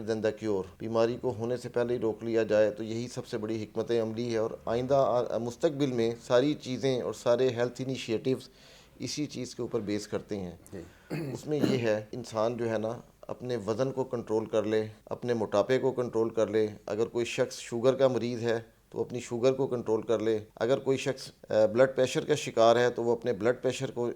Then the cure. بیماری کو ہونے سے پہلے ہی روک لیا جائے تو یہی سب سے بڑی حکمت عملی ہے, اور آئندہ مستقبل میں ساری چیزیں اور سارے ہیلتھ انیشیٹوز اسی چیز کے اوپر بیس کرتے ہیں. اس میں یہ ہے انسان جو ہے نا اپنے وزن کو کنٹرول کر لے, اپنے موٹاپے کو کنٹرول کر لے. اگر کوئی شخص شوگر کا مریض ہے تو وہ اپنی شوگر کو کنٹرول کر لے. اگر کوئی شخص بلڈ پریشر کا شکار ہے تو وہ اپنے بلڈ پریشر کو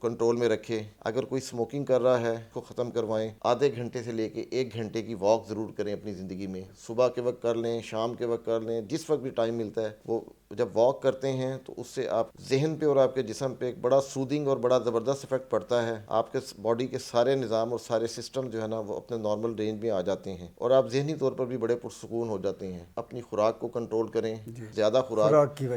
کنٹرول میں رکھے. اگر کوئی اسموکنگ کر رہا ہے اس کو ختم کروائیں. آدھے گھنٹے سے لے کے 1 گھنٹے کی واک ضرور کریں اپنی زندگی میں. صبح کے وقت کر لیں, شام کے وقت کر لیں, جس وقت بھی ٹائم ملتا ہے. وہ جب واک کرتے ہیں تو اس سے آپ ذہن پہ اور آپ کے جسم پہ ایک بڑا سودنگ اور بڑا زبردست افیکٹ پڑتا ہے. آپ کے باڈی کے سارے نظام اور سارے سسٹم جو ہے نا وہ اپنے نارمل رینج میں آ جاتے ہیں, اور آپ ذہنی طور پر بھی بڑے پرسکون ہو جاتے ہیں. اپنی خوراک کو کنٹرول کریں. زیادہ خوراک کی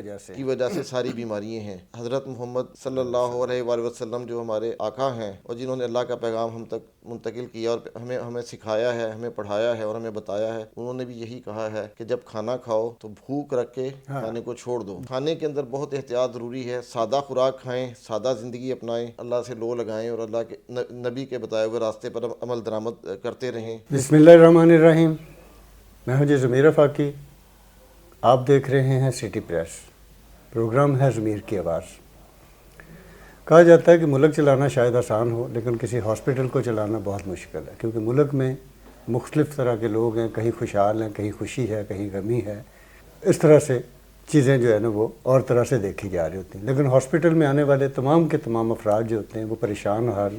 وجہ سے ساری بیماریاں ہیں. حضرت محمد صلی اللہ علیہ وآلہ وسلم جو ہمارے آقا ہیں اور جنہوں نے اللہ کا پیغام ہم تک منتقل کیا اور ہمیں سکھایا ہے, ہمیں پڑھایا ہے اور ہمیں بتایا ہے, انہوں نے بھی یہی کہا ہے کہ جب کھانا کھاؤ تو بھوک رکھ کے کھانے کو چھوڑ دو. کھانے کے اندر بہت احتیاط ضروری ہے. سادہ خوراک کھائیں, سادہ زندگی اپنائیں, اللہ سے لو لگائیں اور اللہ کے نبی کے بتائے ہوئے راستے پر عمل درآمد کرتے رہیں. بسم اللہ الرحمن الرحیم. میں ہوں جی ضمیر فاقی. آپ دیکھ رہے ہیں سٹی پریس. پروگرام ہے ضمیر کی آواز. کہا جاتا ہے کہ ملک چلانا شاید آسان ہو لیکن کسی ہاسپٹل کو چلانا بہت مشکل ہے, کیونکہ ملک میں مختلف طرح کے لوگ ہیں. کہیں خوشحال ہیں, کہیں خوشی ہے, کہیں غمی ہے. اس طرح سے چیزیں جو ہے نا وہ اور طرح سے دیکھی جا رہی ہوتی ہیں. لیکن ہاسپٹل میں آنے والے تمام کے تمام افراد جو ہوتے ہیں وہ پریشان حال,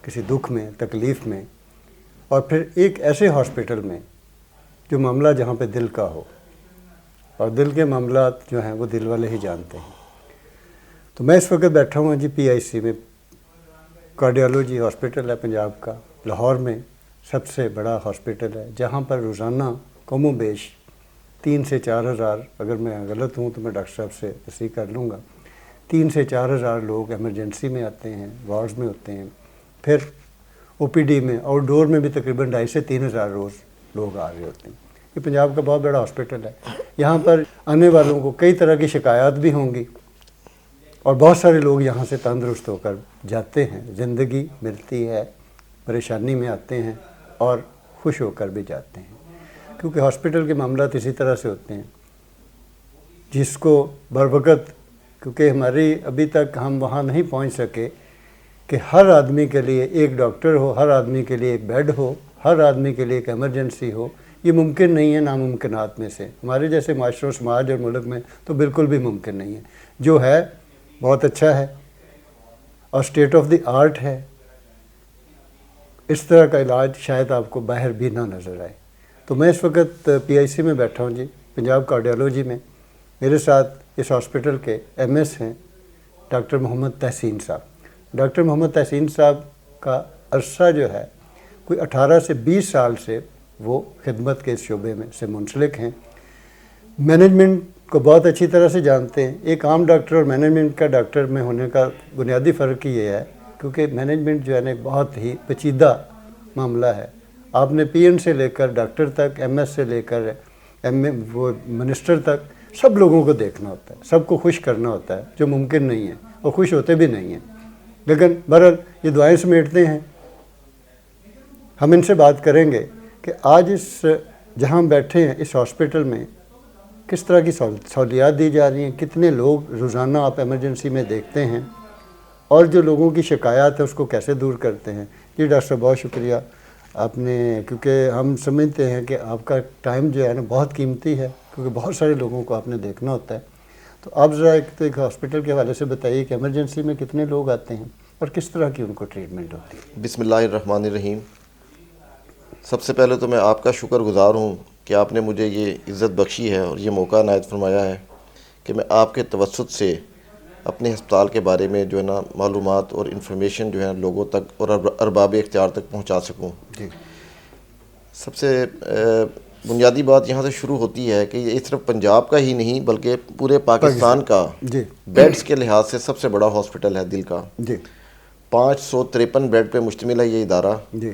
کسی دکھ میں, تکلیف میں, اور پھر ایک ایسے ہاسپٹل میں جو معاملہ جہاں پہ دل کا ہو, اور دل کے معاملات جو ہیں وہ دل والے ہی جانتے ہیں. تو میں اس وقت بیٹھا ہوں جی PIC میں. کارڈیالوجی ہاسپٹل ہے پنجاب کا, لاہور میں سب سے بڑا ہاسپٹل ہے, جہاں پر روزانہ کم و بیش 3 سے 4 ہزار, اگر میں غلط ہوں تو میں ڈاکٹر صاحب سے تصحیح کر لوں گا, 3 سے 4 ہزار لوگ ایمرجنسی میں آتے ہیں, وارڈز میں ہوتے ہیں. پھر OPD میں, آؤٹ ڈور میں بھی تقریباً 2.5 سے 3 ہزار روز لوگ آ رہے ہوتے ہیں. یہ پنجاب کا بہت بڑا ہاسپٹل ہے. یہاں پر آنے والوں کو کئی طرح کی شکایات بھی ہوں گی, اور بہت سارے لوگ یہاں سے تندرست ہو کر جاتے ہیں. زندگی ملتی ہے, پریشانی میں آتے ہیں اور خوش ہو کر بھی جاتے ہیں, کیونکہ ہاسپٹل کے معاملات اسی طرح سے ہوتے ہیں جس کو بروقت, کیونکہ ہماری ابھی تک ہم وہاں نہیں پہنچ سکے کہ ہر آدمی کے لیے ایک ڈاکٹر ہو, ہر آدمی کے لیے ایک بیڈ ہو, ہر آدمی کے لیے ایک ایمرجنسی ہو. یہ ممکن نہیں ہے, ناممکنات میں سے. ہمارے جیسے معاشروں, سماج اور ملک میں تو بالکل بھی ممکن نہیں ہے. جو ہے بہت اچھا ہے اور اسٹیٹ آف دی آرٹ ہے. اس طرح کا علاج شاید آپ کو باہر بھی نہ نظر آئے. تو میں اس وقت PIC میں بیٹھا ہوں جی, پنجاب کارڈیالوجی میں. میرے ساتھ اس ہاسپٹل کے MS ہیں ڈاکٹر محمد تحسین صاحب. ڈاکٹر محمد تحسین صاحب کا عرصہ جو ہے کوئی 18 سے 20 سال سے وہ خدمت کے اس شعبے میں سے منسلک ہیں. مینجمنٹ کو بہت اچھی طرح سے جانتے ہیں. ایک عام ڈاکٹر اور مینجمنٹ کا ڈاکٹر میں ہونے کا بنیادی فرق یہ ہے کیونکہ مینجمنٹ جو ہے نا ایک بہت ہی پیچیدہ معاملہ ہے. آپ نے PN سے لے کر ڈاکٹر تک, MS سے لے کر وہ منسٹر تک, سب لوگوں کو دیکھنا ہوتا ہے, سب کو خوش کرنا ہوتا ہے, جو ممکن نہیں ہے, اور خوش ہوتے بھی نہیں ہیں. لیکن بہرحال یہ دعائیں سمیٹتے ہیں. ہم ان سے بات کریں گے کہ آج اس جہاں بیٹھے ہیں اس ہاسپٹل میں کس طرح کی سہولیات دی جا رہی ہیں, کتنے لوگ روزانہ آپ ایمرجنسی میں دیکھتے ہیں, اور جو لوگوں کی شکایات ہے اس کو کیسے دور کرتے ہیں. جی ڈاکٹر صاحب بہت شکریہ آپ نے, کیونکہ ہم سمجھتے ہیں کہ آپ کا ٹائم جو ہے نا بہت قیمتی ہے, کیونکہ بہت سارے لوگوں کو آپ نے دیکھنا ہوتا ہے. تو آپ ذرا ایک ہاسپٹل کے حوالے سے بتائیے کہ ایمرجنسی میں کتنے لوگ آتے ہیں اور کس طرح کی ان کو ٹریٹمنٹ ہوتی ہے. بسم اللہ الرحمن الرحیم. سب سے پہلے تو میں آپ کا شکر گزار ہوں کہ آپ نے مجھے یہ عزت بخشی ہے اور یہ موقع عنایت فرمایا ہے کہ میں آپ کے توسط سے اپنے ہسپتال کے بارے میں جو ہے نا معلومات اور انفارمیشن جو ہے لوگوں تک اور ارباب اختیار تک پہنچا سکوں. جی. سب سے بنیادی بات یہاں سے شروع ہوتی ہے کہ یہ صرف پنجاب کا ہی نہیں بلکہ پورے پاکستان کا جی بیڈز کے لحاظ سے سب سے بڑا ہاسپٹل ہے دل کا. جی. 553 بیڈ پہ مشتمل ہے یہ ادارہ. جی.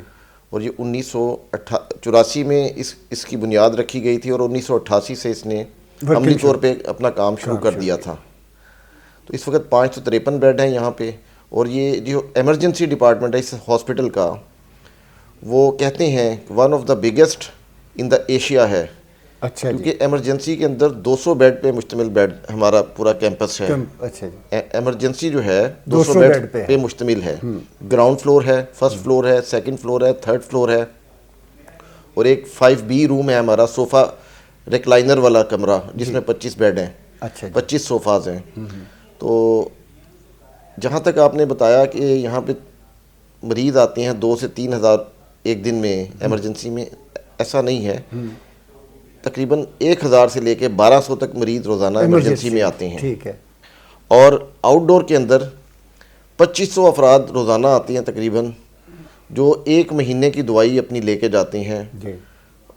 اور یہ 1984 میں اس کی بنیاد رکھی گئی تھی اور 1988 سے اس نے عملی طور پہ اپنا کام شروع کر دیا تھا. تو اس وقت 553 بیڈ ہیں یہاں پہ. اور یہ جو ایمرجنسی ڈپارٹمنٹ ہے اس ہاسپٹل کا وہ کہتے ہیں one of the biggest in the Asia ہے. اچھا جی. کیونکہ ایمرجنسی کے اندر 200 بیڈ پہ مشتمل بیڈ ہمارا پورا کیمپس ہے. اچھا جی. ایمرجنسی جو ہے 200 بیڈ پہ مشتمل ہے. گراؤنڈ فلور ہے, فرسٹ فلور ہے, سیکنڈ فلور ہے, تھرڈ فلور ہے, اور ایک 5B روم ہے ہمارا, صوفہ ریکلائنر والا کمرہ جس میں 25 بیڈ ہیں. اچھا 25 صوفاز ہیں. تو جہاں تک آپ نے بتایا کہ یہاں پہ مریض آتے ہیں 2 سے 3 ہزار ایک دن میں ایمرجنسی میں, ایسا نہیں ہے. تقریباً 1000 سے لے کے 1200 تک مریض روزانہ ایمرجنسی میں آتے ہیں. ٹھیک ہے. اور آؤٹ ڈور کے اندر 2500 افراد روزانہ آتے ہیں تقریباً, جو 1 مہینے کی دوائی اپنی لے کے جاتے ہیں.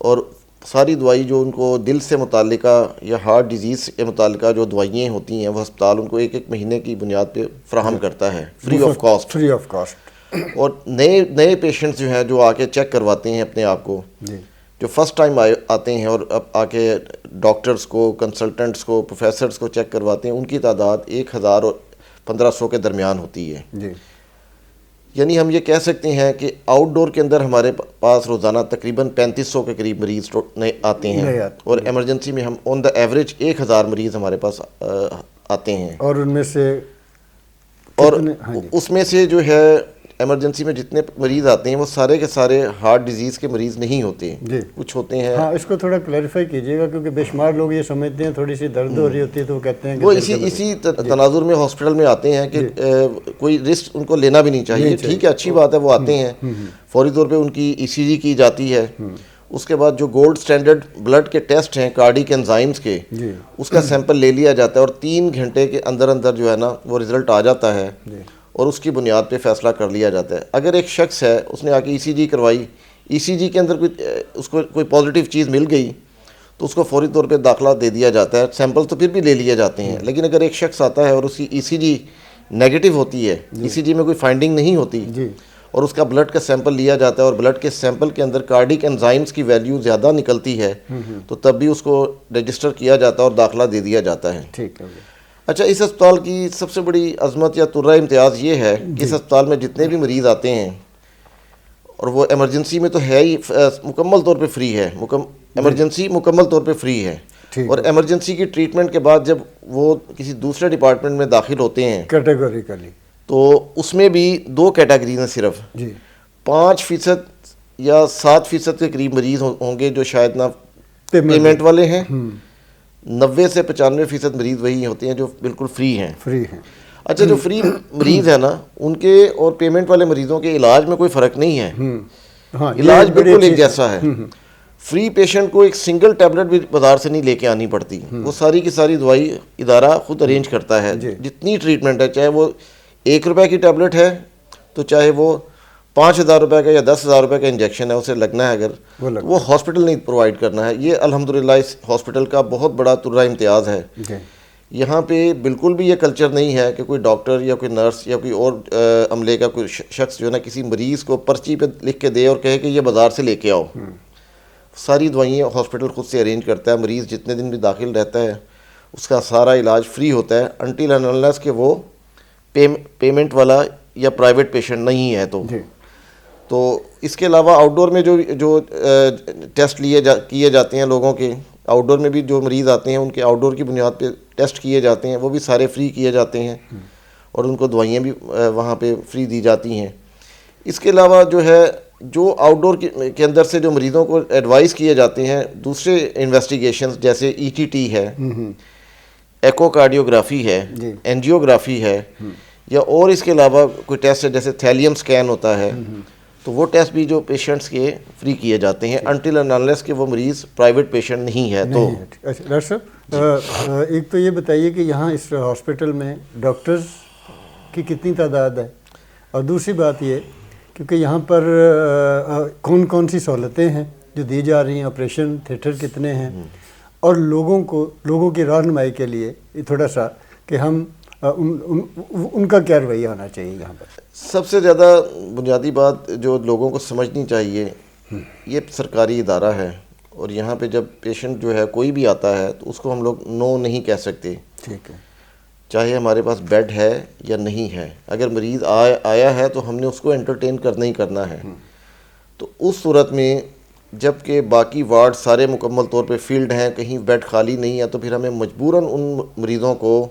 اور ساری دوائی جو ان کو دل سے متعلقہ یا ہارٹ ڈیزیز کے متعلقہ جو دوائیں ہوتی ہیں وہ ہسپتال ان کو 1 مہینے کی بنیاد پہ فراہم کرتا ہے, free of cost. Free of cost. اور نئے پیشنٹس جو ہیں جو آ کے چیک کرواتے ہیں اپنے آپ کو, جو فرسٹ ٹائم آتے ہیں اور اب آ کے ڈاکٹرز کو, کنسلٹنٹس کو, پروفیسرز کو چیک کرواتے ہیں, ان کی تعداد 1000 اور 1500 کے درمیان ہوتی ہے. یعنی ہم یہ کہہ سکتے ہیں کہ آؤٹ ڈور کے اندر ہمارے پاس روزانہ تقریباً 3500 کے قریب مریض آتے ہیں, اور ایمرجنسی میں ہم آن دا ایوریج 1000 مریض ہمارے پاس آتے ہیں. اور ان میں سے اس میں سے جو ہے ایمرجنسی میں جتنے مریض آتے ہیں وہ سارے کے سارے ہارٹ ڈیزیز کے مریض نہیں ہوتے. کچھ ہوتے ہیں. ہاں, اس کو تھوڑا کلیریفائی کیجیے گا, کیونکہ بے شمار لوگ یہ سمجھتے ہیں تھوڑی سی درد ہو رہی ہوتی ہے تو وہ کہتے ہیں وہ اسی تناظر میں ہاسپٹل میں آتے ہیں کہ کوئی رسک ان کو لینا بھی نہیں چاہیے. ٹھیک ہے, اچھی بات ہے, وہ آتے ہیں, فوری طور پہ ان کی ECG کی جاتی ہے. اس کے بعد جو گولڈ سٹینڈرڈ بلڈ کے ٹیسٹ ہیں کارڈک انزائمز کے, اس کا سیمپل لے لیا جاتا ہے, اور 3 گھنٹے کے اندر جو ہے نا وہ رزلٹ آ جاتا ہے, اور اس کی بنیاد پہ فیصلہ کر لیا جاتا ہے. اگر ایک شخص ہے, اس نے آ کے ECG کروائی, ECG کے اندر اس کو کوئی پازیٹیو چیز مل گئی تو اس کو فوری طور پہ داخلہ دے دیا جاتا ہے. سیمپل تو پھر بھی لے لیے جاتے ہیں, لیکن اگر ایک شخص آتا ہے اور اس کی ECG نیگیٹو ہوتی ہے, ECG میں کوئی فائنڈنگ نہیں ہوتی, اور اس کا بلڈ کا سیمپل لیا جاتا ہے اور بلڈ کے سیمپل کے اندر کارڈک انزائمز کی ویلیو زیادہ نکلتی ہے, تو تب بھی اس کو رجسٹر کیا جاتا ہے اور داخلہ دے دیا جاتا ہے. ٹھیک ہے. اچھا, اس ہسپتال کی سب سے بڑی عظمت یا ترہ امتیاز یہ ہے کہ اس ہسپتال میں جتنے بھی مریض آتے ہیں, اور وہ ایمرجنسی میں تو ہے ہی مکمل طور پہ فری ہے, ایمرجنسی مکمل طور پہ فری ہے, اور ایمرجنسی کی ٹریٹمنٹ کے بعد جب وہ کسی دوسرے ڈپارٹمنٹ میں داخل ہوتے ہیں کیٹیگوریکلی, تو اس میں بھی 2 کیٹیگریز ہیں صرف. 5% یا 7% کے قریب مریض ہوں گے جو شاید نہ پیمنٹ والے ہیں, 90 سے 95% مریض وہی ہوتے ہیں جو بالکل فری ہیں. اچھا, جو فری مریض ہیں نا, ان کے اور پیمنٹ والے مریضوں کے علاج میں کوئی فرق نہیں ہے, علاج بالکل ایک جیسا ہے. فری پیشنٹ کو ایک سنگل ٹیبلٹ بھی بازار سے نہیں لے کے آنی پڑتی, وہ ساری کی ساری دوائی ادارہ خود ارینج کرتا ہے. جتنی ٹریٹمنٹ ہے, چاہے وہ 1 روپے کی ٹیبلٹ ہے تو چاہے وہ 5000 روپے کا یا 10,000 روپے کا انجیکشن ہے اسے لگنا ہے, اگر وہ ہاسپٹل نہیں پرووائڈ کرنا ہے. یہ الحمدللہ اس ہاسپٹل کا بہت بڑا ترہ امتیاز ہے. یہاں پہ بالکل بھی یہ کلچر نہیں ہے کہ کوئی ڈاکٹر یا کوئی نرس یا کوئی اور عملے کا کوئی شخص جو ہے نا کسی مریض کو پرچی پہ لکھ کے دے اور کہے کہ یہ بازار سے لے کے آؤ. ساری دوائیں ہاسپٹل خود سے ارینج کرتا ہے. مریض جتنے دن بھی داخل رہتا ہے اس کا سارا علاج فری ہوتا ہے, انٹل اینڈ انلیس کہ وہ پیمنٹ والا یا پرائیویٹ پیشنٹ نہیں ہے. تو اس کے علاوہ آؤٹ ڈور میں جو ٹیسٹ کیے جاتے ہیں لوگوں کے, آؤٹ ڈور میں بھی جو مریض آتے ہیں ان کے آؤٹ ڈور کی بنیاد پہ ٹیسٹ کیے جاتے ہیں, وہ بھی سارے فری کیے جاتے ہیں, اور ان کو دوائیاں بھی وہاں پہ فری دی جاتی ہیں. اس کے علاوہ جو ہے جو آؤٹ ڈور کے اندر سے جو مریضوں کو ایڈوائز کیے جاتے ہیں دوسرے انویسٹیگیشنز, جیسے ETT ہے, ایکو کارڈیوگرافی ہے, اینجیوگرافی ہے, یا اور اس کے علاوہ کوئی ٹیسٹ ہے جیسے تھیلیم سکین ہوتا ہے, تو وہ ٹیسٹ بھی جو پیشنٹس کے فری کیے جاتے ہیں انٹل اینڈ انلیس کہ وہ مریض پرائیویٹ پیشنٹ نہیں ہے. تو ڈاکٹر صاحب, ایک تو یہ بتائیے کہ یہاں اس ہاسپٹل میں ڈاکٹرز کی کتنی تعداد ہے, اور دوسری بات یہ کیونکہ یہاں پر کون سی سہولتیں ہیں جو دی جا رہی ہیں, آپریشن تھیٹر کتنے ہیں, اور لوگوں کی رہنمائی کے لیے تھوڑا سا کہ ہم ان کا کیا رویہ ہونا چاہیے یہاں پر. سب سے زیادہ بنیادی بات جو لوگوں کو سمجھنی چاہیے, یہ سرکاری ادارہ ہے, اور یہاں پہ جب پیشنٹ جو ہے کوئی بھی آتا ہے تو اس کو ہم لوگ نو نہیں کہہ سکتے. ٹھیک ہے, چاہے ہمارے پاس بیڈ ہے یا نہیں ہے, اگر مریض آیا ہے تو ہم نے اس کو انٹرٹین کرنا ہی کرنا ہے. تو اس صورت میں جب کہ باقی وارڈ سارے مکمل طور پہ فیلڈ ہیں, کہیں بیڈ خالی نہیں ہے, تو پھر ہمیں مجبوراً ان مریضوں کو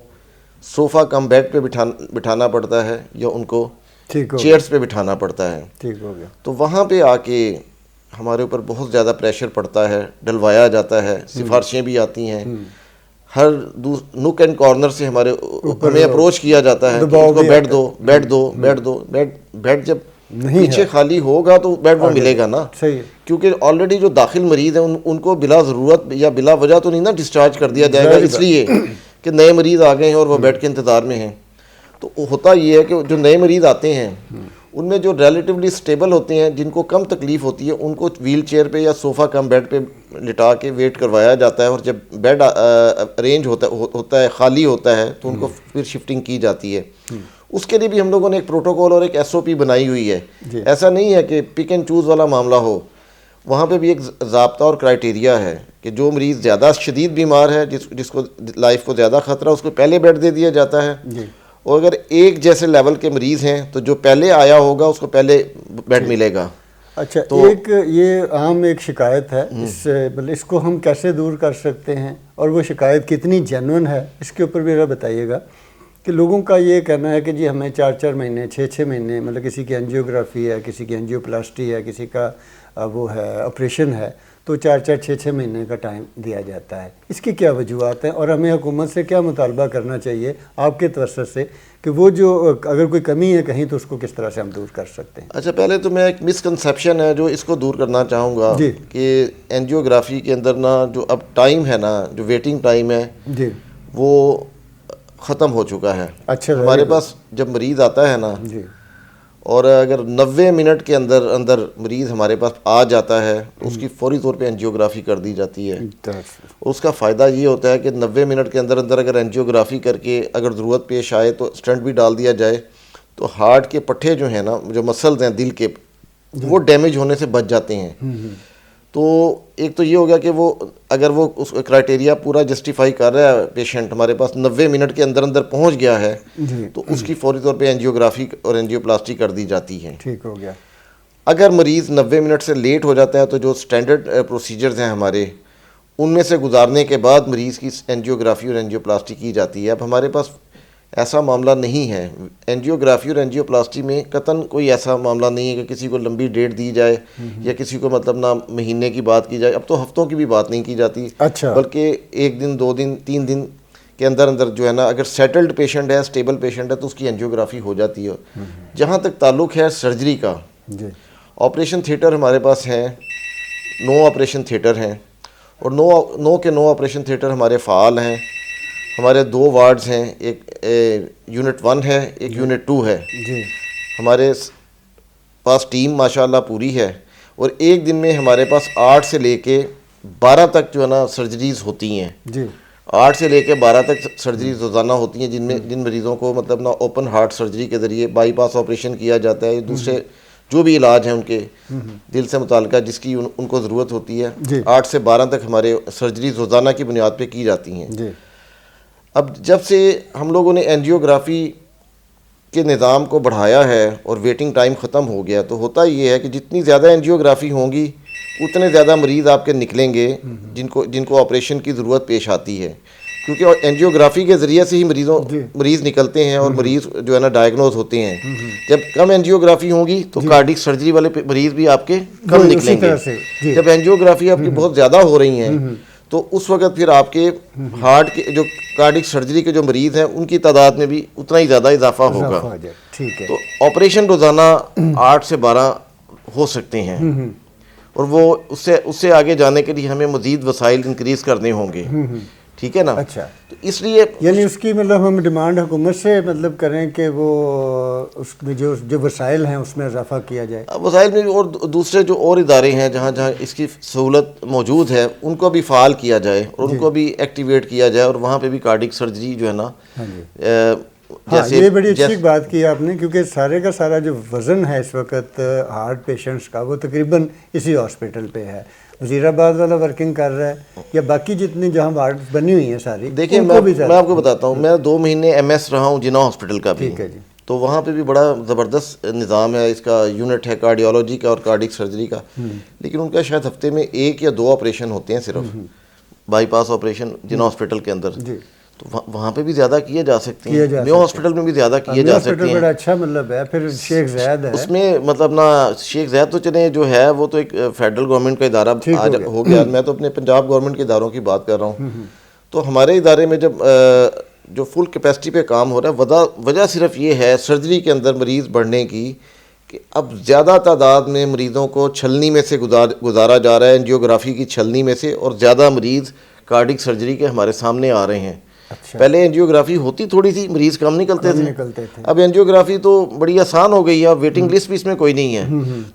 صوفہ کم بیڈ پہ بٹھانا پڑتا ہے یا ان کو چیئرز پہ بٹھانا پڑتا ہے. ٹھیک ہو گیا. تو وہاں پہ آ کے ہمارے اوپر بہت زیادہ پریشر پڑتا ہے, ڈلوایا جاتا ہے, سفارشیں بھی آتی ہیں, ہر نک اینڈ کارنر سے ہمیں اپروچ کیا جاتا ہے کہ اس کو بیڈ دو, بیڈ دو, بیڈ دو. بیڈ جب پیچھے خالی ہوگا تو بیڈ وہ ملے گا نا, کیونکہ آلریڈی جو داخل مریض ہیں ان کو بلا ضرورت یا بلا وجہ تو نہیں نا ڈسچارج کر دیا جائے گا اس لیے کہ نئے مریض آ گئے ہیں اور وہ بیڈ کے انتظار میں ہیں. تو ہوتا یہ ہے کہ جو نئے مریض آتے ہیں ان میں جو ریلیٹیولی سٹیبل ہوتے ہیں, جن کو کم تکلیف ہوتی ہے, ان کو ویل چیئر پہ یا صوفہ کم بیڈ پہ لٹا کے ویٹ کروایا جاتا ہے, اور جب بیڈ ارینج ہوتا ہے خالی ہوتا ہے تو ان کو پھر شفٹنگ کی جاتی ہے. اس کے لیے بھی ہم لوگوں نے ایک پروٹوکول اور ایک SOP بنائی ہوئی ہے. ایسا نہیں ہے کہ پک اینڈ چوز والا معاملہ ہو, وہاں پہ بھی ایک ضابطہ اور کرائٹیریا ہے کہ جو مریض زیادہ شدید بیمار ہے, جس کو لائف کو زیادہ خطرہ, اس کو پہلے بیڈ دے دیا جاتا ہے. اور اگر ایک جیسے لیول کے مریض ہیں تو جو پہلے آیا ہوگا اس کو پہلے بیڈ ملے گا. اچھا, ایک یہ عام ایک شکایت ہے, اس کو ہم کیسے دور کر سکتے ہیں اور وہ شکایت کتنی جینوئن ہے, اس کے اوپر بھی ذرا بتائیے گا. کہ لوگوں کا یہ کہنا ہے کہ جی ہمیں 4 مہینے 6 مہینے, مطلب کسی کی اینجیوگرافی ہے, کسی کی اینجیوپلاسٹی ہے, کسی کا وہ ہے آپریشن ہے, تو 4 مہینے کا ٹائم دیا جاتا ہے. اس کی کیا وجوہات ہیں اور ہمیں حکومت سے کیا مطالبہ کرنا چاہیے آپ کے توسط سے کہ وہ جو اگر کوئی کمی ہے کہیں تو اس کو کس طرح سے ہم دور کر سکتے ہیں؟ اچھا, پہلے تو میں ایک مسکنسیپشن ہے جو اس کو دور کرنا چاہوں گا کہ اینجیوگرافی کے اندر نا جو اب ٹائم ہے نا, جو ویٹنگ ٹائم ہے وہ ختم ہو چکا ہے. اچھا, ہمارے پاس جب مریض آتا ہے نا, اور اگر 90 منٹ کے اندر مریض ہمارے پاس آ جاتا ہے تو اس کی فوری طور پہ اینجیوگرافی کر دی جاتی ہے. اس کا فائدہ یہ ہوتا ہے کہ 90 منٹ کے اندر اگر اینجیوگرافی کر کے اگر ضرورت پیش آئے تو اسٹنٹ بھی ڈال دیا جائے تو ہارٹ کے پٹھے جو ہیں نا, جو مسلز ہیں دل کے, وہ ڈیمیج ہونے سے بچ جاتے ہیں. تو ایک تو یہ ہو گیا کہ وہ اگر وہ اس کرائٹیریا پورا جسٹیفائی کر رہا ہے پیشنٹ, ہمارے پاس 90 منٹ کے اندر پہنچ گیا ہے, تو اس کی فوری طور پہ اینجیوگرافی اور اینجیوپلاسٹی کر دی جاتی ہے. ٹھیک ہو گیا. اگر مریض 90 منٹ سے لیٹ ہو جاتا ہے تو جو سٹینڈرڈ پروسیجرز ہیں ہمارے, ان میں سے گزارنے کے بعد مریض کی اینجیوگرافی اور اینجیوپلاسٹی کی جاتی ہے. اب ہمارے پاس ایسا معاملہ نہیں ہے. اینجیوگرافی اور اینجیوپلاسٹی میں قطعاً کوئی ایسا معاملہ نہیں ہے کہ کسی کو لمبی ڈیٹ دی جائے یا کسی کو مطلب نہ مہینے کی بات کی جائے. اب تو ہفتوں کی بھی بات نہیں کی جاتی, بلکہ 1 دن 2 دن 3 دن کے اندر جو ہے نا, اگر سیٹلڈ پیشنٹ ہے, اسٹیبل پیشنٹ ہے, تو اس کی اینجیوگرافی ہو جاتی ہے. جہاں تک تعلق ہے سرجری کا, آپریشن تھیٹر ہمارے پاس ہیں, 9 آپریشن تھیٹر ہیں, اور 9 کے 9 آپریشن تھیٹر ہمارے فعال ہیں. ہمارے 2 وارڈز ہیں, ایک یونٹ 1 ہے, ایک یونٹ 2 ہے. ہمارے پاس ٹیم ماشاءاللہ پوری ہے, اور ایک دن میں ہمارے پاس 8 سے لے کے 12 تک جو ہے نا سرجریز ہوتی ہیں. 8 سے لے کے 12 تک سرجریز روزانہ ہوتی ہیں, جن مریضوں کو مطلب نا اوپن ہارٹ سرجری کے ذریعے بائی پاس آپریشن کیا جاتا ہے, دوسرے جو بھی علاج ہیں ان کے دل سے متعلقہ جس کی ان کو ضرورت ہوتی ہے. 8 سے 12 تک ہمارے سرجریز روزانہ کی بنیاد پہ کی جاتی ہیں. اب جب سے ہم لوگوں نے اینجیوگرافی کے نظام کو بڑھایا ہے اور ویٹنگ ٹائم ختم ہو گیا, تو ہوتا یہ ہے کہ جتنی زیادہ اینجیوگرافی ہوں گی اتنے زیادہ مریض آپ کے نکلیں گے جن کو آپریشن کی ضرورت پیش آتی ہے, کیونکہ اینجیوگرافی کے ذریعے سے ہی مریض نکلتے ہیں اور مریض جو ہے نا ڈائگنوز ہوتے ہیں. جب کم اینجیوگرافی ہوگی تو کارڈک سرجری والے مریض بھی آپ کے کم نکلیں گے. جب اینجیوگرافی آپ کی بہت زیادہ ہو رہی ہیں تو اس وقت پھر آپ کے ہارٹ کے جو کارڈک سرجری کے جو مریض ہیں ان کی تعداد میں بھی اتنا ہی زیادہ اضافہ ہوگا. تو آپریشن روزانہ 8 سے 12 ہو سکتے ہیں, اور وہ اس سے آگے جانے کے لیے ہمیں مزید وسائل انکریز کرنے ہوں گے. ٹھیک ہے نا. اچھا, تو اس لیے یعنی اس کی مطلب ہم ڈیمانڈ حکومت سے مطلب کریں کہ وہ اس میں جو وسائل ہیں اس میں اضافہ کیا جائے. وسائل میں اور دوسرے جو اور ادارے ہیں جہاں اس کی سہولت موجود ہے ان کو بھی فعال کیا جائے اور ان کو بھی ایکٹیویٹ کیا جائے, اور وہاں پہ بھی کارڈک سرجری جو ہے نا, یہ بڑی اچھی بات کی آپ نے, کیونکہ سارے کا سارا جو وزن ہے اس وقت ہارٹ پیشنٹس کا وہ تقریباً اسی ہاسپٹل پہ ہے. وزیر آباد والا ورکنگ کر رہا ہے یا باقی جتنی جہاں وارڈ بنی ہوئی ہیں ساری. دیکھیں میں آپ کو بتاتا ہوں, میں 2 مہینے MS رہا ہوں جناح ہاسپٹل کا بھی. ٹھیک ہے جی. تو وہاں پہ بھی بڑا زبردست نظام ہے، اس کا یونٹ ہے کارڈیولوجی کا اور کارڈک سرجری کا، لیکن ان کا شاید ہفتے میں 1 یا 2 آپریشن ہوتے ہیں صرف، بائی پاس آپریشن جن ہاسپٹل کے اندر، تو وہاں پہ بھی زیادہ کیے جا سکتے ہیں، نیو ہاسپٹل میں بھی زیادہ کیے جا سکتے ہیں۔ بڑا اچھا مطلب ہے۔ پھر شیخ زید ہے اس میں مطلب نا، شیخ زید تو چلیں جو ہے وہ تو ایک فیڈرل گورنمنٹ کا ادارہ ہو گیا، میں تو اپنے پنجاب گورنمنٹ کے اداروں کی بات کر رہا ہوں۔ تو ہمارے ادارے میں جب جو فل کیپیسٹی پہ کام ہو رہا ہے، وجہ صرف یہ ہے سرجری کے اندر مریض بڑھنے کی کہ اب زیادہ تعداد میں مریضوں کو چھلنی میں سے گزارا جا رہا ہے، اینجیوگرافی کی چھلنی میں سے، اور زیادہ مریض کارڈک سرجری کے ہمارے سامنے آ رہے ہیں۔ پہلے اینجیوگرافی ہوتی تھوڑی تھی، مریض کم نکلتے تھے، اب اینجیوگرافی تو بڑی آسان ہو گئی ہے، ویٹنگ لسٹ بھی اس میں کوئی نہیں ہے،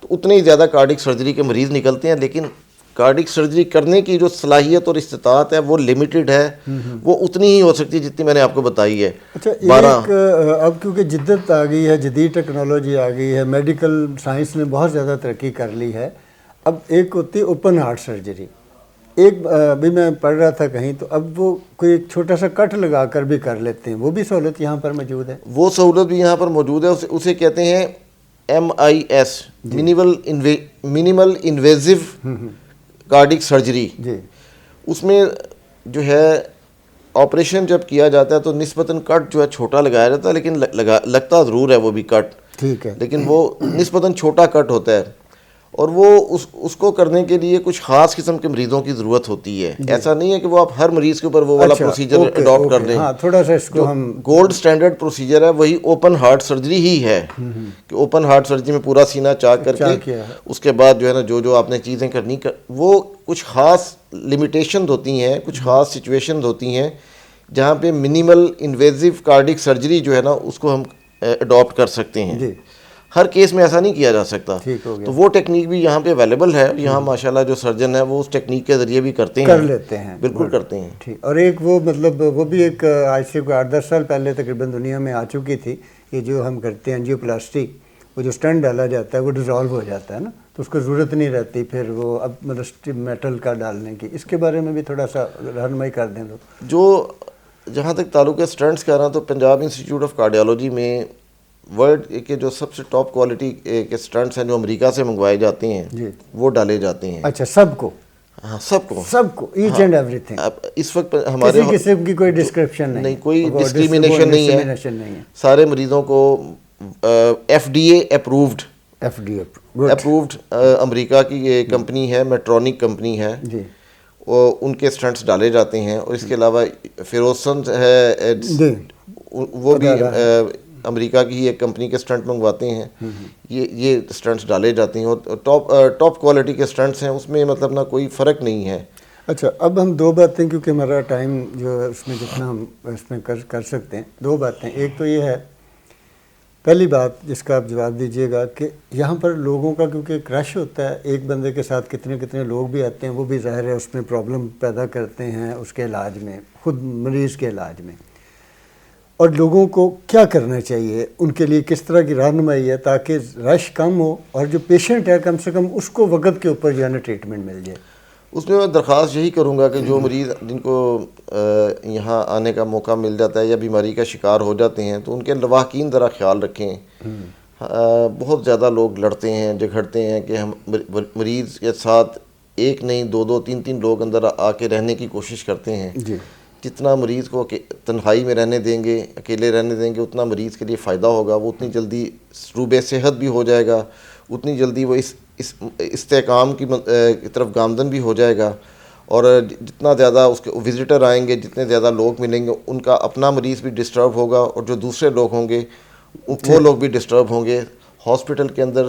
تو اتنے ہی زیادہ کارڈک سرجری کے مریض نکلتے ہیں، لیکن کارڈک سرجری کرنے کی جو صلاحیت اور استطاعت ہے وہ لمیٹڈ ہے، وہ اتنی ہی ہو سکتی ہے جتنی میں نے آپ کو بتائی ہے۔ اچھا، اب کیونکہ جدت آ گئی ہے، جدید ٹیکنالوجی آ گئی ہے، میڈیکل سائنس نے بہت زیادہ ترقی کر لی ہے، اب ایک ہوتی ہے اوپن ہارٹ سرجری، ایک ابھی میں پڑھ رہا تھا کہیں، تو اب وہ کوئی ایک چھوٹا سا کٹ لگا کر بھی کر لیتے ہیں، وہ بھی سہولت یہاں پر موجود ہے؟ وہ سہولت بھی یہاں پر موجود ہے، اسے کہتے ہیں MIS، منیمل انویزو کارڈک سرجری۔ اس میں جو ہے آپریشن جب کیا جاتا ہے تو نسبتاً کٹ جو ہے چھوٹا لگایا جاتا ہے، لیکن لگتا ضرور ہے وہ بھی کٹ، ٹھیک ہے، لیکن وہ نسبتاً چھوٹا کٹ ہوتا ہے، اور وہ اس کو کرنے کے لیے کچھ خاص قسم کے مریضوں کی ضرورت ہوتی ہے۔ ایسا نہیں ہے کہ وہ آپ ہر مریض کے اوپر وہ والا پروسیجر اڈاپٹ کر لیں۔ ہاں، تھوڑا سا اس کو ہم گولڈ سٹینڈرڈ پروسیجر ہے وہی اوپن ہارٹ سرجری ہی ہے، کہ اوپن ہارٹ سرجری میں پورا سینہ چاک کر کے اس کے بعد جو ہے نا جو آپ نے چیزیں کرنی، وہ کچھ خاص لمیٹیشن ہوتی ہیں، کچھ خاص سچویشن ہوتی ہیں جہاں پہ منیمل انویزو کارڈک سرجری جو ہے نا اس کو ہم اڈاپٹ کر سکتے ہیں۔ ہر کیس میں ایسا نہیں کیا جا سکتا، تو وہ ٹیکنیک بھی یہاں پہ اویلیبل ہے، یہاں ماشاءاللہ جو سرجن ہے وہ اس ٹیکنیک کے ذریعے بھی کر لیتے ہیں، بالکل کرتے ہیں۔ ٹھیک، اور ایک وہ مطلب وہ بھی ایک آج سے کوئی 8-10 سال پہلے تقریباً دنیا میں آ چکی تھی، یہ جو ہم کرتے ہیں انجیوپلاسٹی، وہ جو اسٹنٹ ڈالا جاتا ہے وہ ڈیزالو ہو جاتا ہے نا، تو اس کو ضرورت نہیں رہتی پھر وہ اب مطلب میٹل کا ڈالنے کی، اس کے بارے میں بھی تھوڑا سا رہنمائی کر دیں لوگ۔ جہاں تک تعلق ہے اسٹنٹس کا نا، تو پنجاب انسٹیٹیوٹ آف کارڈیالوجی میں ورلڈ کے جو سب سے ٹاپ کوالٹی کے سٹنٹس ہیں جو امریکہ سے منگوائے جاتے ہیں وہ ڈالے جاتے ہیں۔ اچھا، سب کو؟ ہاں، سب کو، ایچ اینڈ ایوری تھنگ۔ اس وقت ہمارے کسی قسم کی کوئی ڈسکرپشن نہیں، کوئی ڈسکریمنیشن نہیں ہے، سارے مریضوں کو FDA اپرووڈ امریکہ کی یہ کمپنی ہے، میٹرونک کمپنی ہے، ان کے سٹنٹس ڈالے جاتے ہیں، اور اس کے علاوہ فیروسن ہے، وہ بھی امریکہ کی ہی ایک کمپنی کے سٹنٹ منگواتے ہیں، یہ سٹنٹس ڈالے جاتے ہیں، اور ٹاپ کوالٹی کے سٹنٹس ہیں، اس میں مطلب نہ کوئی فرق نہیں ہے۔ اچھا، اب ہم 2 باتیں، کیونکہ ہمارا ٹائم جو ہے اس میں جتنا ہم اس میں کر سکتے ہیں، 2 باتیں، ایک تو یہ ہے، پہلی بات جس کا آپ جواب دیجئے گا کہ یہاں پر لوگوں کا کیونکہ ایک رش ہوتا ہے، ایک بندے کے ساتھ کتنے لوگ بھی آتے ہیں، وہ بھی ظاہر ہے اس میں پرابلم پیدا کرتے ہیں اس کے علاج میں، خود مریض کے علاج میں، اور لوگوں کو کیا کرنا چاہیے، ان کے لیے کس طرح کی رہنمائی ہے تاکہ رش کم ہو اور جو پیشنٹ ہے کم سے کم اس کو وقت کے اوپر جو ہے نا ٹریٹمنٹ مل جائے؟ اس میں درخواست یہی کروں گا کہ جو مریض جن کو یہاں آنے کا موقع مل جاتا ہے یا بیماری کا شکار ہو جاتے ہیں تو ان کے لواحقین ذرا خیال رکھیں۔ بہت زیادہ لوگ لڑتے ہیں، جھگڑتے ہیں کہ ہم مریض کے ساتھ ایک نہیں 2 3 لوگ اندر آ کے رہنے کی کوشش کرتے ہیں۔ جتنا مریض کو تنہائی میں رہنے دیں گے، اکیلے رہنے دیں گے، اتنا مریض کے لیے فائدہ ہوگا، وہ اتنی جلدی سروب صحت بھی ہو جائے گا، اتنی جلدی وہ اس استحکام کی طرف گامزن بھی ہو جائے گا، اور جتنا زیادہ اس کے وزٹر آئیں گے، جتنے زیادہ لوگ ملیں گے، ان کا اپنا مریض بھی ڈسٹرب ہوگا، اور جو دوسرے لوگ ہوں گے وہ لوگ بھی ڈسٹرب ہوں گے۔ ہاسپٹل کے اندر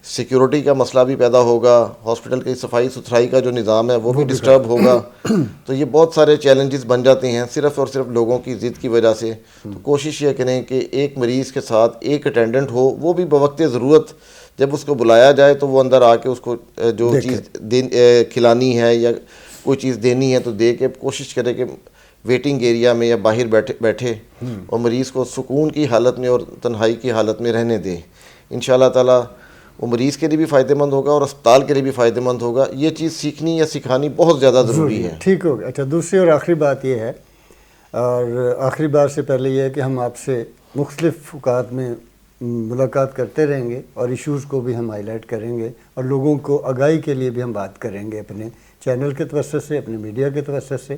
سیکیورٹی کا مسئلہ بھی پیدا ہوگا، ہاسپٹل کی صفائی ستھرائی کا جو نظام ہے وہ بھی ڈسٹرب ہوگا، تو یہ بہت سارے چیلنجز بن جاتے ہیں صرف اور صرف لوگوں کی ضد کی وجہ سے۔ تو کوشش یہ کریں کہ ایک مریض کے ساتھ ایک اٹینڈنٹ ہو، وہ بھی بوقت ضرورت جب اس کو بلایا جائے تو وہ اندر آ کے اس کو جو چیز کھلانی ہے یا کوئی چیز دینی ہے تو دے کے کوشش کرے کہ ویٹنگ ایریا میں یا باہر بیٹھے اور مریض کو سکون کی حالت میں اور تنہائی کی حالت میں رہنے دے۔ انشاءاللہ تعالیٰ وہ مریض کے لیے بھی فائدہ مند ہوگا اور اسپتال کے لیے بھی فائدہ مند ہوگا۔ یہ چیز سیکھنی یا سکھانی بہت زیادہ ضروری ہے۔ ٹھیک ہو گیا۔ اچھا، دوسری اور آخری بات یہ ہے، اور آخری بات سے پہلے یہ ہے کہ ہم آپ سے مختلف اوقات میں ملاقات کرتے رہیں گے اور ایشوز کو بھی ہم ہائی لائٹ کریں گے اور لوگوں کو آگاہی کے لیے بھی ہم بات کریں گے اپنے چینل کے توسط سے، اپنے میڈیا کے توسط سے،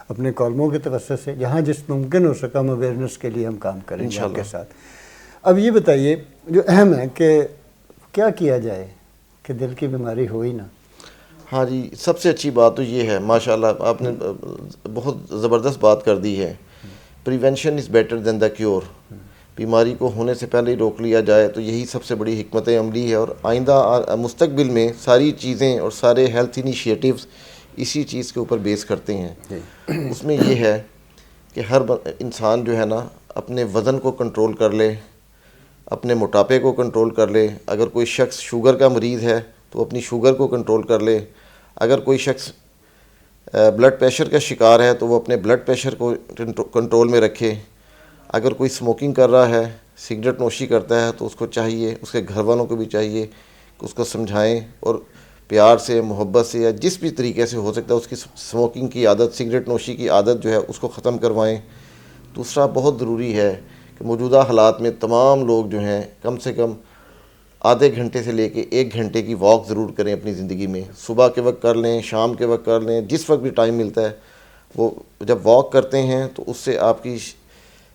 اپنے کالموں کے توسط سے، جہاں جس ممکن ہو سکا ہم اویئرنیس کے لیے ہم کام کریں گے آپ کے ساتھ۔ اب یہ بتائیے جو اہم ہے کہ کیا کیا جائے کہ دل کی بیماری ہو ہی نہ؟ ہاں جی، سب سے اچھی بات تو یہ ہے، ماشاءاللہ آپ نے بہت زبردست بات کر دی ہے، prevention is better than the cure. بیماری کو ہونے سے پہلے ہی روک لیا جائے تو یہی سب سے بڑی حکمت عملی ہے، اور آئندہ مستقبل میں ساری چیزیں اور سارے ہیلتھ انیشیٹیوز اسی چیز کے اوپر بیس کرتے ہیں۔ اس میں یہ ہے کہ ہر انسان جو ہے نا اپنے وزن کو کنٹرول کر لے، اپنے موٹاپے کو کنٹرول کر لے۔ اگر کوئی شخص شوگر کا مریض ہے تو اپنی شوگر کو کنٹرول کر لے۔ اگر کوئی شخص بلڈ پریشر کا شکار ہے تو وہ اپنے بلڈ پریشر کو کنٹرول میں رکھے۔ اگر کوئی اسموکنگ کر رہا ہے، سگریٹ نوشی کرتا ہے، تو اس کو چاہیے، اس کے گھر والوں کو بھی چاہیے کہ اس کو سمجھائیں اور پیار سے، محبت سے، یا جس بھی طریقے سے ہو سکتا ہے اس کی اسموکنگ کی عادت، سگریٹ نوشی کی عادت جو ہے اس کو ختم کروائیں۔ دوسرا بہت ضروری ہے کہ موجودہ حالات میں تمام لوگ جو ہیں کم سے کم آدھے گھنٹے سے لے کے 1 گھنٹے کی واک ضرور کریں اپنی زندگی میں۔ صبح کے وقت کر لیں، شام کے وقت کر لیں، جس وقت بھی ٹائم ملتا ہے وہ جب واک کرتے ہیں تو اس سے آپ کی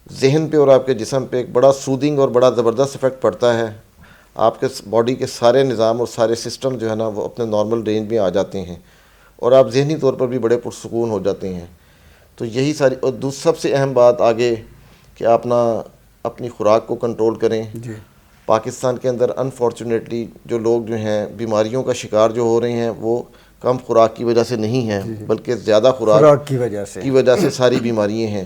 ذہن پہ اور آپ کے جسم پہ ایک بڑا سودنگ اور بڑا زبردست افیکٹ پڑتا ہے۔ آپ کے باڈی کے سارے نظام اور سارے سسٹم جو ہے نا وہ اپنے نارمل رینج میں آ جاتے ہیں اور آپ ذہنی طور پر بھی بڑے پرسکون ہو جاتے ہیں۔ تو یہی ساری، اور سب سے اہم بات آگے کہ آپ اپنی خوراک کو کنٹرول کریں۔ پاکستان کے اندر انفارچونیٹلی جو لوگ جو ہیں بیماریوں کا شکار جو ہو رہے ہیں وہ کم خوراک کی وجہ سے نہیں ہیں، بلکہ زیادہ خوراک کی وجہ سے ساری بیماریاں ہیں۔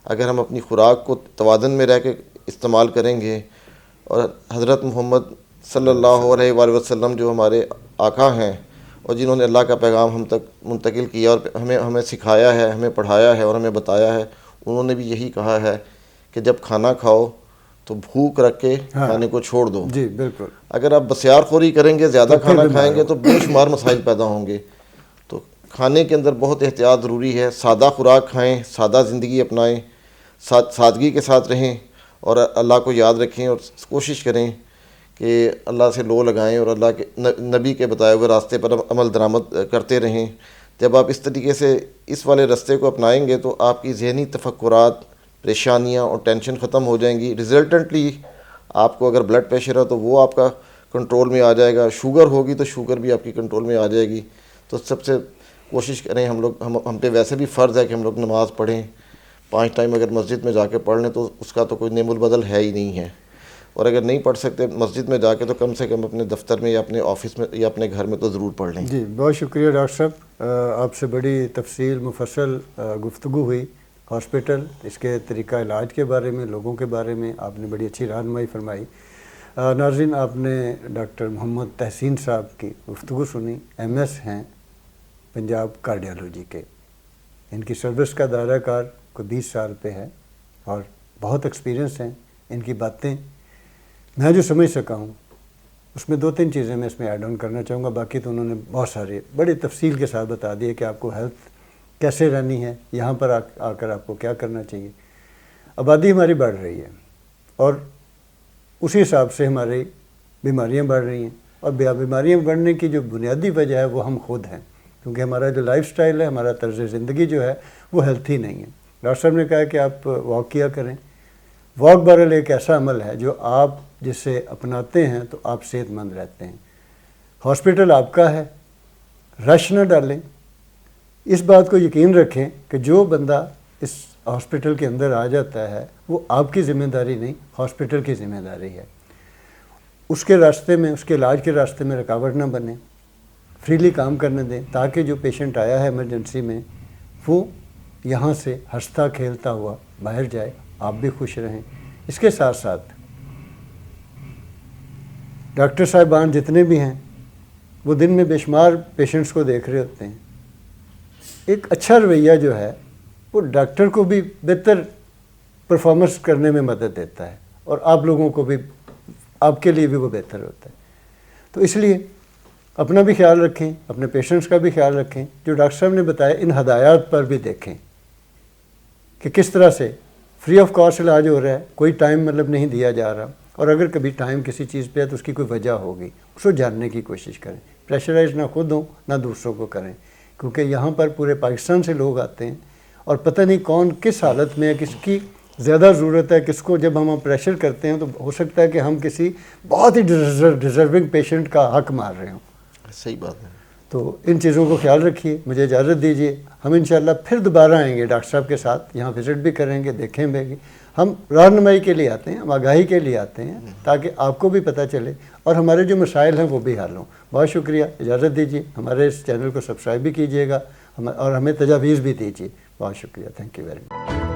اگر ہم اپنی خوراک کو توازن میں رہ کے استعمال کریں گے، اور حضرت محمد صلی اللہ علیہ وآلہ وسلم جو ہمارے آقا ہیں اور جنہوں نے اللہ کا پیغام ہم تک منتقل کیا اور ہمیں سکھایا ہے، ہمیں پڑھایا ہے اور ہمیں بتایا ہے، انہوں نے بھی یہی کہا ہے کہ جب کھانا کھاؤ تو بھوک رکھ کے کھانے کو چھوڑ دو۔ جی بالکل۔ اگر آپ بسیار خوری کریں گے، زیادہ کھانا کھائیں گے تو بے شمار مسائل پیدا ہوں گے۔ تو کھانے کے اندر بہت احتیاط ضروری ہے، سادہ خوراک کھائیں، سادہ زندگی اپنائیں، سادگی کے ساتھ رہیں اور اللہ کو یاد رکھیں اور کوشش کریں کہ اللہ سے لو لگائیں اور اللہ کے نبی کے بتائے ہوئے راستے پر عمل درآمد کرتے رہیں۔ جب آپ اس طریقے سے اس والے راستے کو اپنائیں گے تو آپ کی ذہنی تفکرات، پریشانیاں اور ٹینشن ختم ہو جائیں گی۔ ریزلٹنٹلی آپ کو اگر بلڈ پریشر ہے تو وہ آپ کا کنٹرول میں آ جائے گا، شوگر ہوگی تو شوگر بھی آپ کی کنٹرول میں آ جائے گی۔ تو سب سے کوشش کریں ہم پہ ویسے بھی فرض ہے کہ ہم لوگ نماز پڑھیں، 5 ٹائم اگر مسجد میں جا کے پڑھ لیں تو اس کا تو کوئی نعم البدل ہے ہی نہیں ہے، اور اگر نہیں پڑھ سکتے مسجد میں جا کے تو کم سے کم اپنے دفتر میں یا اپنے آفس میں یا اپنے گھر میں تو ضرور پڑھ لیں۔ جی بہت شکریہ ڈاکٹر صاحب، آپ سے بڑی تفصیل مفصل گفتگو ہوئی ہاسپٹل، اس کے طریقہ علاج کے بارے میں، لوگوں کے بارے میں آپ نے بڑی اچھی رہنمائی فرمائی۔ ناظرین، آپ نے ڈاکٹر محمد تحسین صاحب کی گفتگو سنی، ایم ایس ہیں پنجاب کارڈیالوجی کے۔ ان کی سروس کا دائرہ کار کوئی 20 سال پہ ہے اور بہت ایکسپیرینس ہیں۔ ان کی باتیں میں جو سمجھ سکا ہوں اس میں 2-3 چیزیں میں اس میں ایڈ آن کرنا چاہوں گا، باقی تو انہوں نے بہت سارے بڑی تفصیل کے ساتھ بتا دیے کہ آپ کو ہیلتھ کیسے رہنی ہے، یہاں پر آ کر آپ کو کیا کرنا چاہیے۔ آبادی ہماری بڑھ رہی ہے اور اسی حساب سے ہماری بیماریاں بڑھ رہی ہیں، اور بیماریاں بڑھنے کی جو بنیادی وجہ ہے وہ ہم خود ہیں، کیونکہ ہمارا جو لائف سٹائل ہے، ہمارا طرز زندگی جو ہے وہ ہیلتھی نہیں ہے۔ ڈاکٹر صاحب نے کہا کہ آپ واک کیا کریں۔ واک بہرحال ایک ایسا عمل ہے جو آپ جسے اپناتے ہیں تو آپ صحت مند رہتے ہیں۔ ہاسپٹل آپ کا ہے، رش نہ ڈالیں، اس بات کو یقین رکھیں کہ جو بندہ اس ہاسپٹل کے اندر آ جاتا ہے وہ آپ کی ذمہ داری نہیں، ہاسپٹل کی ذمہ داری ہے۔ اس کے راستے میں، اس کے علاج کے راستے میں رکاوٹ نہ بنے، فریلی کام کرنے دیں تاکہ جو پیشنٹ آیا ہے ایمرجنسی میں وہ یہاں سے ہنستا کھیلتا ہوا باہر جائے، آپ بھی خوش رہیں۔ اس کے ساتھ ساتھ ڈاکٹر صاحبان جتنے بھی ہیں وہ دن میں بے شمار پیشنٹس کو دیکھ رہے ہوتے ہیں۔ ایک اچھا رویہ جو ہے وہ ڈاکٹر کو بھی بہتر پرفارمنس کرنے میں مدد دیتا ہے اور آپ لوگوں کو بھی، آپ کے لیے بھی وہ بہتر ہوتا ہے۔ تو اس لیے اپنا بھی خیال رکھیں، اپنے پیشنٹس کا بھی خیال رکھیں، جو ڈاکٹر صاحب نے بتایا ان ہدایات پر بھی دیکھیں کہ کس طرح سے فری آف کاسٹ علاج ہو رہا ہے، کوئی ٹائم نہیں دیا جا رہا، اور اگر کبھی ٹائم کسی چیز پہ ہے تو اس کی کوئی وجہ ہوگی، اس کو جاننے کی کوشش کریں، پریشرائز نہ خود ہوں نہ دوسروں کو کریں، کیونکہ یہاں پر پورے پاکستان سے لوگ آتے ہیں اور پتہ نہیں کون کس حالت میں ہے، کس کی زیادہ ضرورت ہے، کس کو جب ہم پریشر کرتے ہیں تو ہو سکتا ہے کہ ہم کسی بہت ہی ڈیزرونگ پیشنٹ کا حق مار رہے ہوں۔ صحیح بات ہے۔ تو ان چیزوں کو خیال رکھیے، مجھے اجازت دیجیے، ہم انشاءاللہ پھر دوبارہ آئیں گے ڈاکٹر صاحب کے ساتھ، یہاں وزٹ بھی کریں گے، دیکھیں بھی، ہم رہنمائی کے لیے آتے ہیں، ہم آگاہی کے لیے آتے ہیں تاکہ آپ کو بھی پتہ چلے اور ہمارے جو مسائل ہیں وہ بھی حل ہوں۔ بہت شکریہ، اجازت دیجیے، ہمارے اس چینل کو سبسکرائب بھی کیجیے گا اور ہمیں تجاویز بھی دیجیے۔ بہت شکریہ، تھینک یو ویری مچ۔